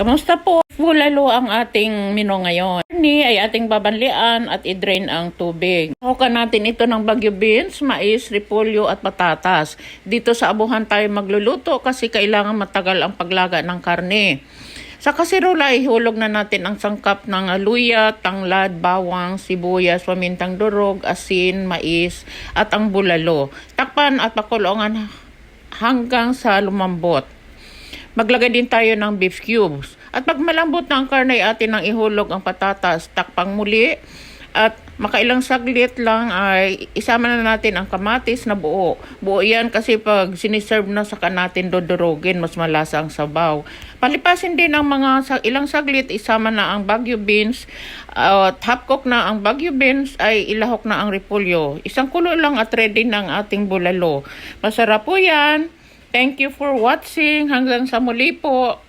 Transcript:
Kamusta po? Bulalo ang ating menu ngayon. Ni ay ating babanlian at i-drain ang tubig. Hukan natin ito ng bagyo beans, mais, repolyo at patatas. Dito sa abuhan tayo magluluto kasi kailangan matagal ang paglaga ng karne. Sa kasirola, ihulog na natin ang sangkap ng luya, tanglad, bawang, sibuyas, pamintang durog, asin, mais at ang bulalo. Takpan at pakulungan hanggang sa lumambot. Maglagay din tayo ng beef cubes. At pag malambot na ang karne, atin nang ihulog ang patatas. Takpang muli at makailang saglit lang ay isama na natin ang kamatis na buo. Buo yan kasi pag siniserve na saka natin dodorogin, mas malasa ang sabaw. Palipasin din ang ilang saglit, isama na ang bagyo beans. At half cook na ang bagyo beans ay ilahok na ang repolyo. Isang kulo lang at ready na ang ating bulalo. Masarap po yan. Thank you for watching. Hanggang sa muli po.